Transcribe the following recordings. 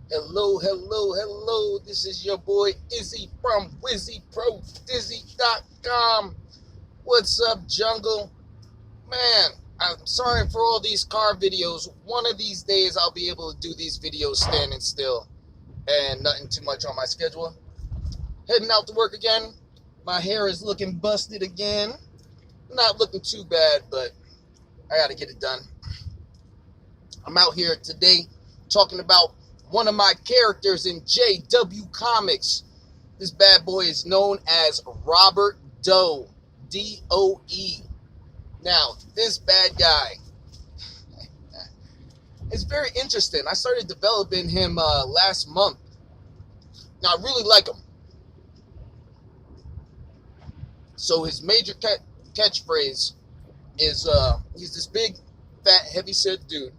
Hello, hello, hello. This is your boy Iszzy from Prodizzy.com. What's up, jungle? Man, I'm sorry for all these car videos. One of these days I'll be able to do these videos standing still and nothing too much on my schedule. Heading out to work again. My hair is looking busted again. Not looking too bad, but I gotta get it done. I'm out here today talking about one of my characters in JW Comics. This bad boy is known as Robert Doe, D-O-E. Now, this bad guy is very interesting. I started developing him last month. Now, I really like him. So his major catchphrase is he's this big, fat, heavy-set dude.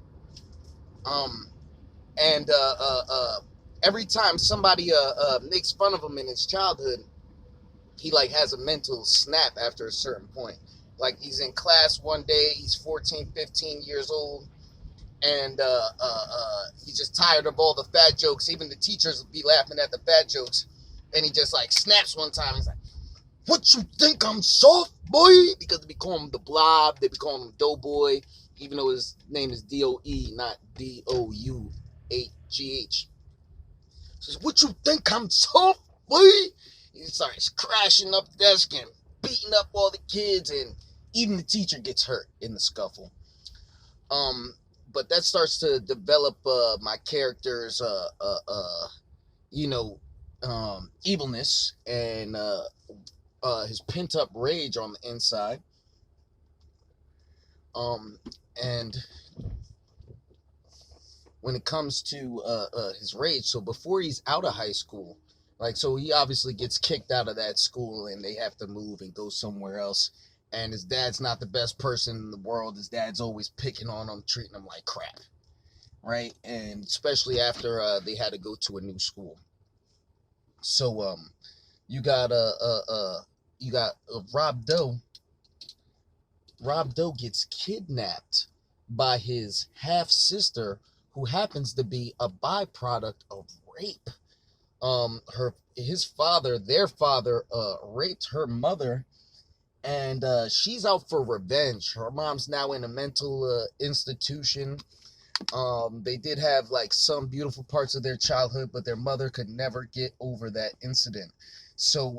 Um, and every time somebody makes fun of him in his childhood, he like has a mental snap after a certain point. Like he's in class one day, he's 14, 15 years old, and he's just tired of all the fat jokes. Even the teachers will be laughing at the fat jokes, and he just like snaps one time. He's like, "What you think I'm soft, boy?" Because they be calling him the Blob, they be calling him Doughboy, even though his name is D-O-E, not D-O-U-H-G-H. Says, "What you think I'm soft, boy?" He starts crashing up the desk and beating up all the kids, and even the teacher gets hurt in the scuffle. But that starts to develop my character's, you know, evilness and his pent up rage on the inside. And when it comes to his rage, so before he's out of high school, like, so he obviously gets kicked out of that school and they have to move and go somewhere else. And his dad's not the best person in the world. His dad's always picking on him, treating him like crap, right? And especially after they had to go to a new school. So you got Rob Doe. Rob Doe gets kidnapped by his half sister, who happens to be a byproduct of rape. Their father, raped her mother, and she's out for revenge. Her mom's now in a mental institution. They did have like some beautiful parts of their childhood, but their mother could never get over that incident. So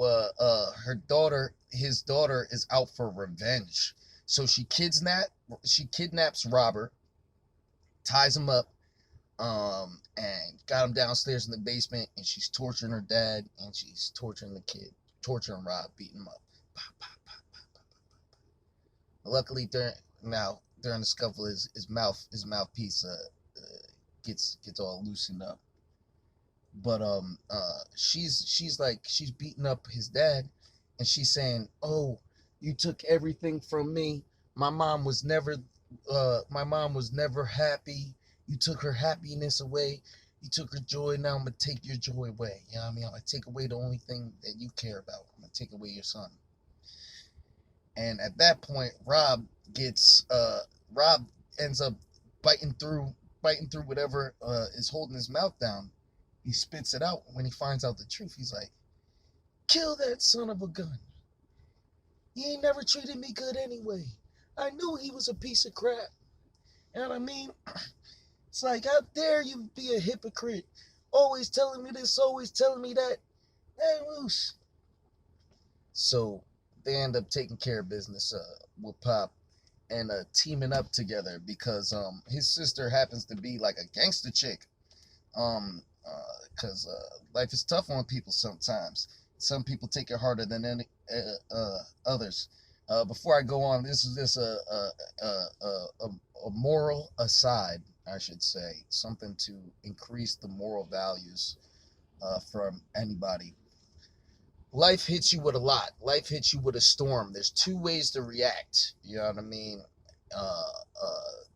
his daughter is out for revenge. So she kidnaps Robert, ties him up, and got him downstairs in the basement, and she's torturing her dad, and she's torturing the kid, torturing Rob, beating him up. Luckily, during the scuffle, his mouthpiece gets all loosened up. But she's beating up his dad, and she's saying, "Oh, you took everything from me. My mom was never happy. You took her happiness away. You took her joy. Now I'm gonna take your joy away. You know what I mean? I'm gonna take away the only thing that you care about. I'm gonna take away your son." And at that point, Rob ends up biting through whatever is holding his mouth down. He spits it out. When he finds out the truth, he's like, "Kill that son of a gun. He ain't never treated me good anyway. I knew he was a piece of crap." You know what I mean? It's like, how dare you be a hypocrite? Always telling me this, always telling me that. Hey, loose. So they end up taking care of business with Pop and teaming up together because his sister happens to be like a gangster chick. Because life is tough on people sometimes. Some people take it harder than others. Before I go on, this is just a moral aside, I should say, something to increase the moral values from anybody. Life hits you with a lot. Life hits you with a storm. There's two ways to react. You know what I mean?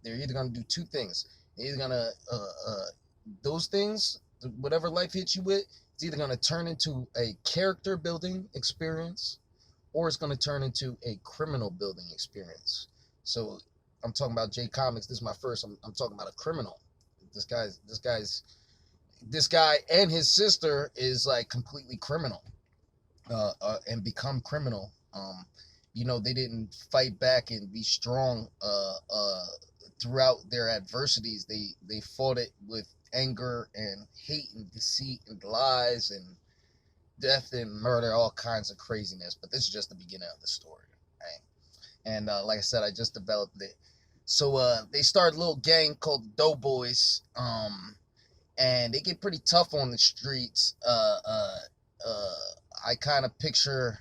They're either gonna do two things. They're either gonna those things, whatever life hits you with, it's either gonna turn into a character building experience, or it's gonna turn into a criminal building experience. So I'm talking about J Comics. This is my first. I'm talking about a criminal. This guy's this guy and his sister is like completely criminal, and become criminal. They didn't fight back and be strong throughout their adversities. They fought it with anger and hate and deceit and lies and death and murder, all kinds of craziness. But this is just the beginning of the story, right? And like I said, I just developed it. So they started a little gang called the Doughboys, and they get pretty tough on the streets. I kind of picture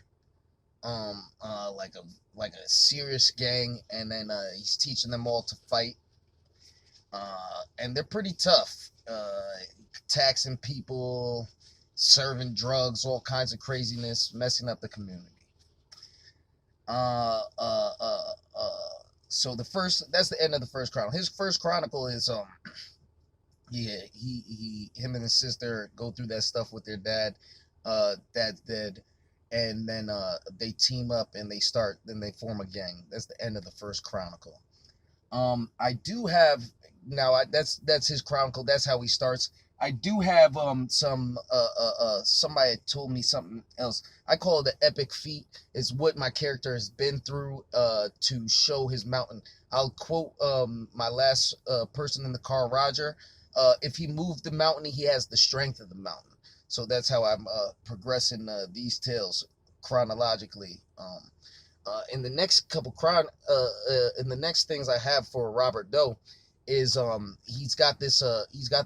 like a serious gang, and then he's teaching them all to fight, and they're pretty tough, taxing people, serving drugs, all kinds of craziness, messing up the community. Uh, uh, uh, uh, so that's the end of the first chronicle. His first chronicle is yeah, him and his sister go through that stuff with their dad. Dad's dead, and then they team up and then they form a gang. That's the end of the first chronicle. I do have now. That's his chronicle. That's how he starts. I do have somebody told me something else. I call it the epic feat. It's what my character has been through to show his mountain. I'll quote my last person in the car, Roger. If he moved the mountain, he has the strength of the mountain. So that's how I'm progressing these tales chronologically. In the next in the next things I have for Robert Doe is he's got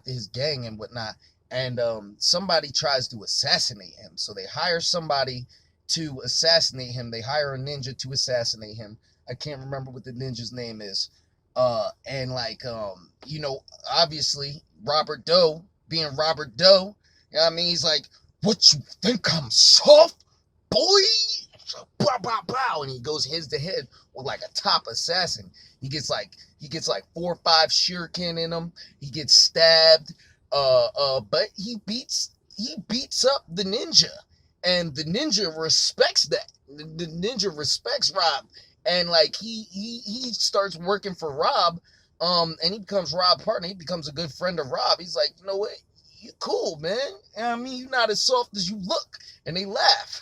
his gang and whatnot, and somebody tries to assassinate him. So they hire somebody to assassinate him. They hire a ninja to assassinate him. I can't remember what the ninja's name is. And like obviously Robert Doe, being Robert Doe, you know what I mean? He's like, "What you think I'm soft, boy?" Bow, bow, bow, and he goes head to head with like a top assassin. He gets like 4 or 5 shuriken in him. He gets stabbed, but he beats up the ninja, and the ninja respects that. The ninja respects Rob, and like he starts working for Rob, and he becomes Rob's partner. He becomes a good friend of Rob. He's like, you know what? You cool, man. I mean, you're not as soft as you look, and they laugh.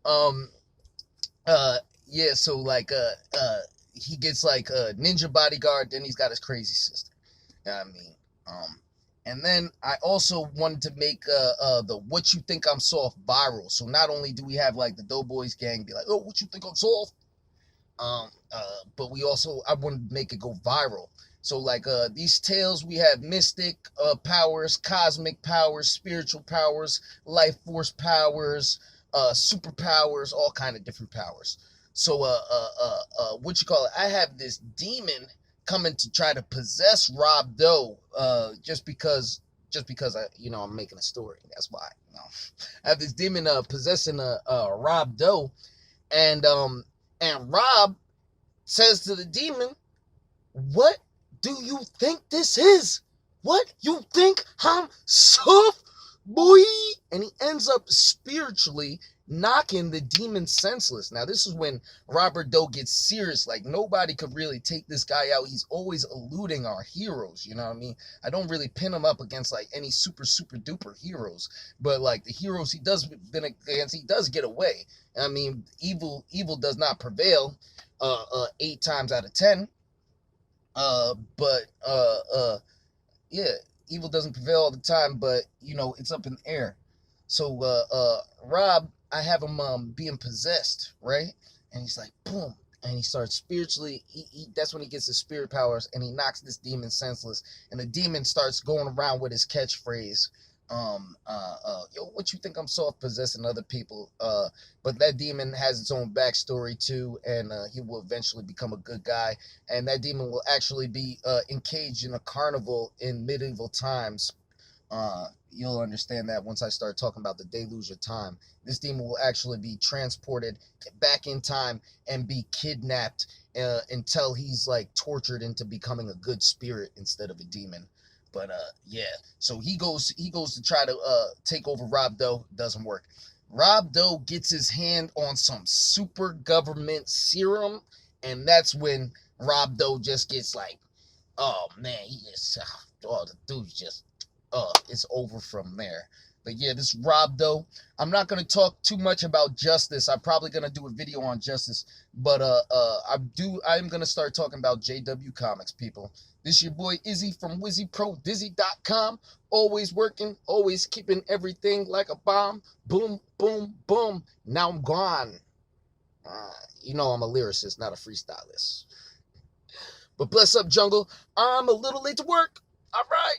Um, yeah, so like, he gets like a ninja bodyguard, then he's got his crazy sister. You know what I mean? And then I also wanted to make the "What You Think I'm Soft" viral. So not only do we have like the Doughboys gang be like, "Oh, what you think I'm soft?" But I wanted to make it go viral. So like these tales, we have mystic powers, cosmic powers, spiritual powers, life force powers, superpowers, all kind of different powers. So what you call it? I have this demon coming to try to possess Rob Doe, just because I'm making a story. That's why. I have this demon possessing Rob Doe, and Rob says to the demon, "What do you think this is? What you think I'm soft, boy?" And he ends up spiritually knocking the demon senseless. Now, this is when Robert Doe gets serious. Like, nobody could really take this guy out. He's always eluding our heroes, you know what I mean? I don't really pin him up against, like, any super duper heroes. But, like, the heroes he does been against, he does get away. I mean, evil does not prevail 8 times out of 10. Yeah, evil doesn't prevail all the time, but it's up in the air. So Rob, I have him being possessed, right? And he's like, boom, and he starts spiritually. That's when he gets his spirit powers, and he knocks this demon senseless. And the demon starts going around with his catchphrase, "Yo, what you think I'm soft possessing other people?" But that demon has its own backstory too, and he will eventually become a good guy. And that demon will actually be encaged in a carnival in medieval times. You'll understand that once I start talking about the deluge of time. This demon will actually be transported back in time and be kidnapped until he's like tortured into becoming a good spirit instead of a demon. But yeah, so he goes to try to take over Rob Doe. Doesn't work. Rob Doe gets his hand on some super government serum, and that's when Rob Doe just gets like, oh man, he just, oh, the dude's just it's over from there. But yeah, this Rob though, I'm not gonna talk too much about Justice. I'm probably gonna do a video on Justice, but I'm gonna start talking about JW Comics, people. This your boy Iszzy from Prodizzy.com. Always working, always keeping everything like a bomb. Boom, boom, boom. Now I'm gone. You know I'm a lyricist, not a freestylist. But bless up, jungle. I'm a little late to work. All right.